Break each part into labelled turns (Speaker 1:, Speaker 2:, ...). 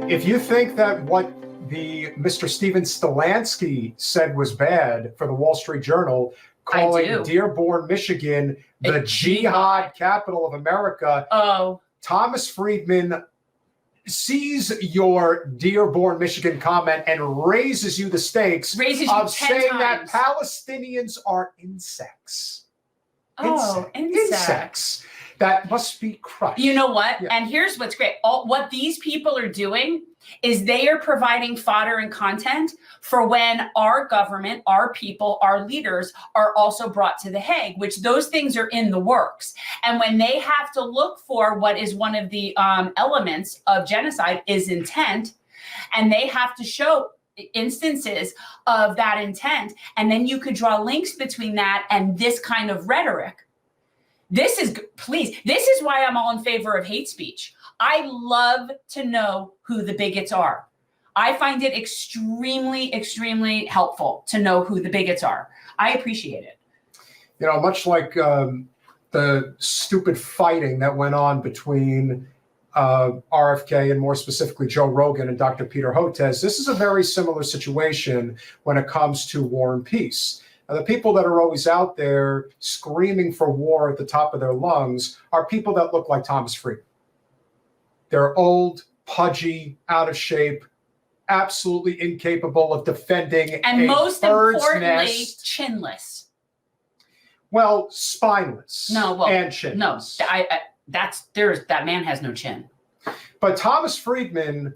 Speaker 1: If you think that what the Mr. Steven Stelansky said was bad for the Wall Street Journal, calling Dearborn, Michigan, the jihad capital of America, Thomas Friedman sees your Dearborn, Michigan comment and raises you the stakes of saying that Palestinians are insects. Insects. That must be crushed.
Speaker 2: You know what? Yeah. And here's what's great. What these people are doing is they are providing fodder and content for when our government, our people, our leaders are also brought to The Hague, which those things are in the works. And when they have to look for what is one of the elements of genocide is intent, and they have to show instances of that intent, and then you could draw links between that and this kind of rhetoric. This is why I'm all in favor of hate speech. I love to know who the bigots are. I find it extremely, extremely helpful to know who the bigots are. I appreciate it.
Speaker 1: You know, much like the stupid fighting that went on between RFK and more specifically Joe Rogan and Dr. Peter Hotez, this is a very similar situation when it comes to war and peace. Now, the people that are always out there screaming for war at the top of their lungs are people that look like Thomas Friedman. They're old, pudgy, out of shape, absolutely incapable of defending
Speaker 2: and most importantly,
Speaker 1: nest.
Speaker 2: Chinless.
Speaker 1: Well, spineless. And chinless.
Speaker 2: No, that man has no chin.
Speaker 1: But Thomas Friedman,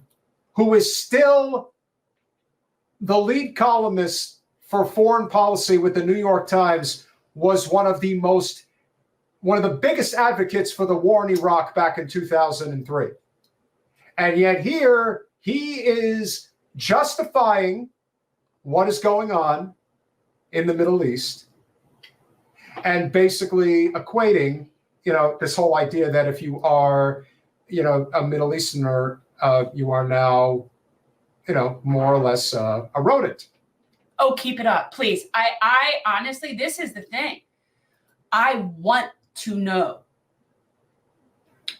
Speaker 1: who is still the lead columnist for foreign policy with the New York Times, was one of the biggest advocates for the war in Iraq back in 2003. And yet here he is justifying what is going on in the Middle East and basically equating, this whole idea that if you are, a Middle Easterner, you are now, more or less a rodent.
Speaker 2: Oh, keep it up, please. I honestly, this is the thing. I want to know.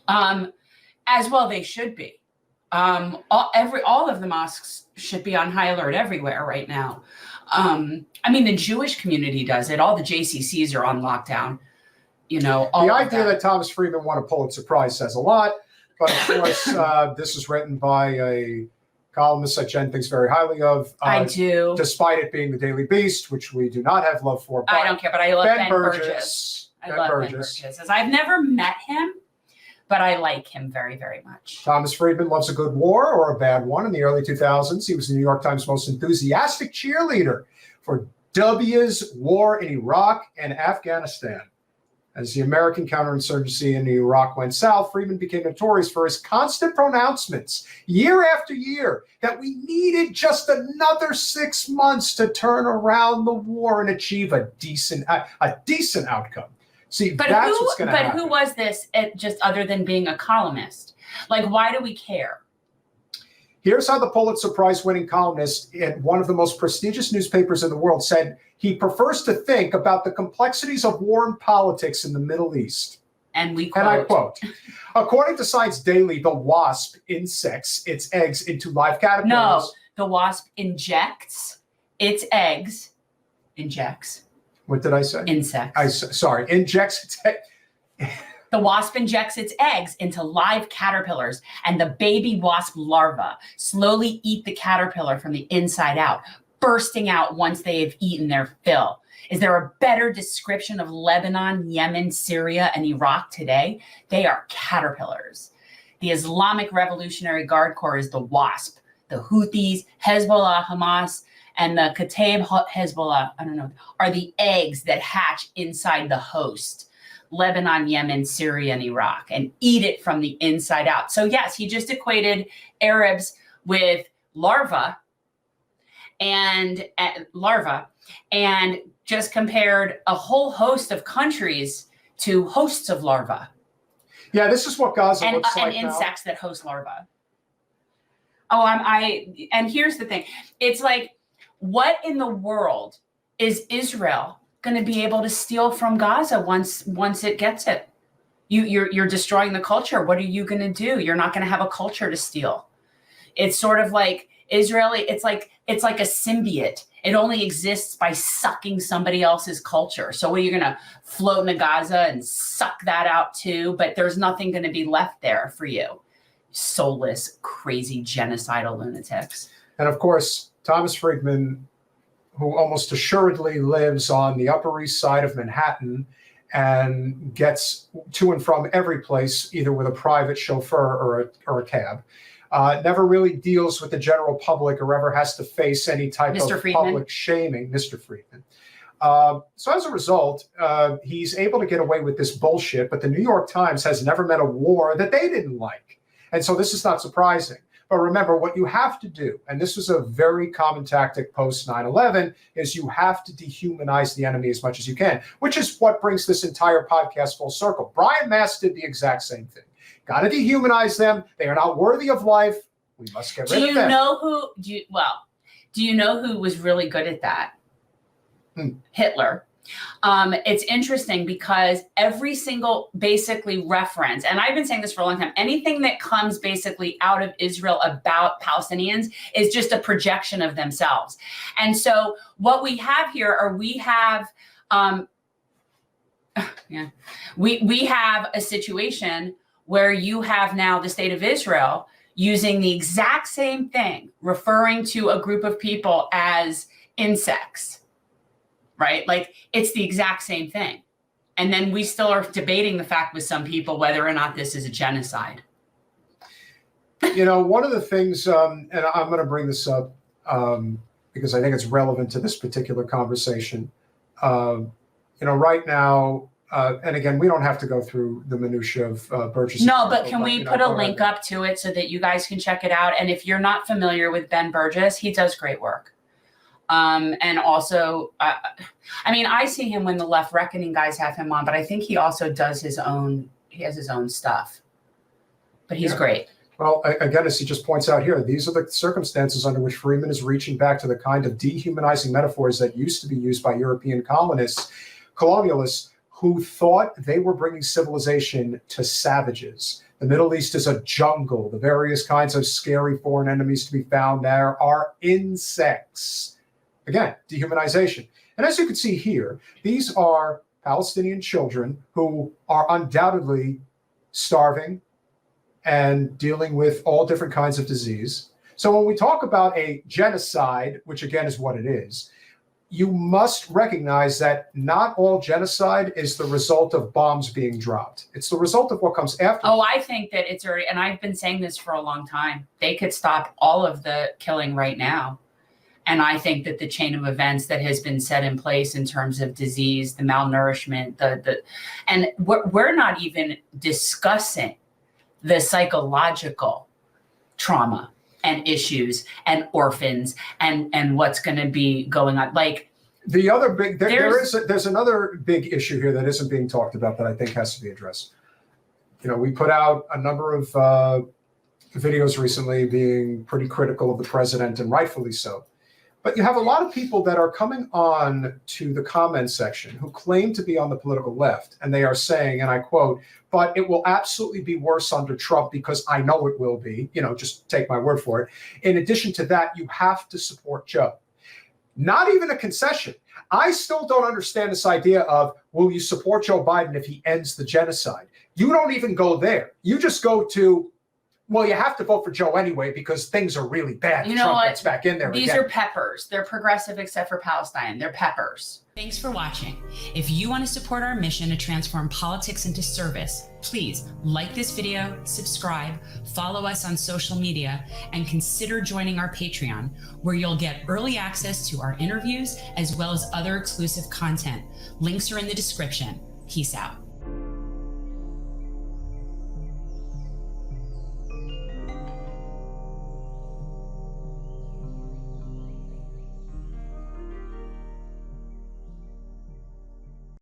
Speaker 2: As well, they should be. All of the mosques should be on high alert everywhere right now. I mean, the Jewish community does it. All the JCCs are on lockdown. The
Speaker 1: idea that Thomas Friedman won a Pulitzer Prize says a lot, but of course, this is written by a columnist that Jen thinks very highly of.
Speaker 2: I do.
Speaker 1: Despite it being the Daily Beast, which we do not have love for.
Speaker 2: I don't care, but I love Ben Burgess. I love Ben Burgess. I've never met him, but I like him very, very much.
Speaker 1: Thomas Friedman loves a good war or a bad one. In the early 2000s, he was the New York Times most enthusiastic cheerleader for W's war in Iraq and Afghanistan. As the American counterinsurgency in Iraq went south, Friedman became notorious for his constant pronouncements year after year that we needed just another 6 months to turn around the war and achieve a decent outcome. See, that's what's going to happen.
Speaker 2: But who was this, just other than being a columnist? Like, why do we care?
Speaker 1: Here's how the Pulitzer Prize-winning columnist at one of the most prestigious newspapers in the world said he prefers to think about the complexities of war and politics in the Middle East.
Speaker 2: And we quote.
Speaker 1: And I quote, according to Science Daily, the wasp insects its eggs into live caterpillars.
Speaker 2: No, the wasp injects its eggs. Injects.
Speaker 1: What did I say?
Speaker 2: Insects.
Speaker 1: Injects its eggs.
Speaker 2: The wasp injects its eggs into live caterpillars, and the baby wasp larvae slowly eat the caterpillar from the inside out, bursting out once they have eaten their fill. Is there a better description of Lebanon, Yemen, Syria, and Iraq today? They are caterpillars. The Islamic Revolutionary Guard Corps is the wasp. The Houthis, Hezbollah, Hamas, and the Kataib Hezbollah, are the eggs that hatch inside the host. Lebanon, Yemen, Syria, and Iraq, and eat it from the inside out. So yes, he just equated Arabs with larvae and just compared a whole host of countries to hosts of larvae.
Speaker 1: Yeah, this is what Gaza looks like
Speaker 2: and insects that host larvae. And here's the thing. It's like, what in the world is Israel going to be able to steal from Gaza once it gets it? You're destroying the culture. What are you going to do? You're not going to have a culture to steal. It's sort of like Israeli, it's like a symbiote. It only exists by sucking somebody else's culture. So are you going to float into Gaza and suck that out too? But there's nothing going to be left there for you. Soulless, crazy, genocidal lunatics.
Speaker 1: And of course, Thomas Friedman, who almost assuredly lives on the Upper East Side of Manhattan and gets to and from every place, either with a private chauffeur or a cab, never really deals with the general public or ever has to face any type
Speaker 2: Mr.
Speaker 1: of
Speaker 2: Friedman.
Speaker 1: public shaming, Mr. Friedman. So as a result, he's able to get away with this bullshit, but the New York Times has never met a war that they didn't like. And so this is not surprising. But remember, what you have to do, and this was a very common tactic post 9/11, is you have to dehumanize the enemy as much as you can, which is what brings this entire podcast full circle. Brian Mast did the exact same thing. Got to dehumanize them. They are not worthy of life. We must get rid of them.
Speaker 2: Do you know who was really good at that? Hitler. It's interesting because every single basically reference, and I've been saying this for a long time, anything that comes basically out of Israel about Palestinians is just a projection of themselves. And so what we have here are we have a situation where you have now the state of Israel using the exact same thing, referring to a group of people as insects. Right? Like it's the exact same thing. And then we still are debating the fact with some people whether or not this is a genocide.
Speaker 1: You know, one of the things, and I'm going to bring this up because I think it's relevant to this particular conversation. Right now, and again, we don't have to go through the minutia of Burgess.
Speaker 2: No, but can we put a link up to it so that you guys can check it out? And if you're not familiar with Ben Burgess, he does great work. And also, I see him when the Left Reckoning guys have him on, but I think he also does he has his own stuff, but he's great.
Speaker 1: Well, again, as he just points out here, these are the circumstances under which Friedman is reaching back to the kind of dehumanizing metaphors that used to be used by European colonialists who thought they were bringing civilization to savages. The Middle East is a jungle. The various kinds of scary foreign enemies to be found there are insects. Again, dehumanization. And as you can see here, these are Palestinian children who are undoubtedly starving and dealing with all different kinds of disease. So when we talk about a genocide, which again is what it is, you must recognize that not all genocide is the result of bombs being dropped. It's the result of what comes after.
Speaker 2: Oh, I think that it's already, and I've been saying this for a long time, they could stop all of the killing right now. And I think that the chain of events that has been set in place in terms of disease, the malnourishment, and we're not even discussing the psychological trauma and issues and orphans and what's going to be going on. Like
Speaker 1: the other big, there's another big issue here that isn't being talked about that I think has to be addressed. You know, we put out a number of videos recently being pretty critical of the president, and rightfully so. But you have a lot of people that are coming on to the comment section who claim to be on the political left, and they are saying, and I quote, "But it will absolutely be worse under Trump because I know it will be, just take my word for it. In addition to that, you have to support Joe." Not even a concession. I still don't understand this idea of, will you support Joe Biden if he ends the genocide? You don't even go there. You just go to, well, you have to vote for Joe anyway because things are really bad. Trump gets back in there.
Speaker 2: These are peppers. They're progressive except for Palestine. They're peppers. Thanks for watching. If you want to support our mission to transform politics into service, please like this video, subscribe, follow us on social media, and consider joining our Patreon, where you'll get early access to our interviews as well as other exclusive content. Links are in the description. Peace out.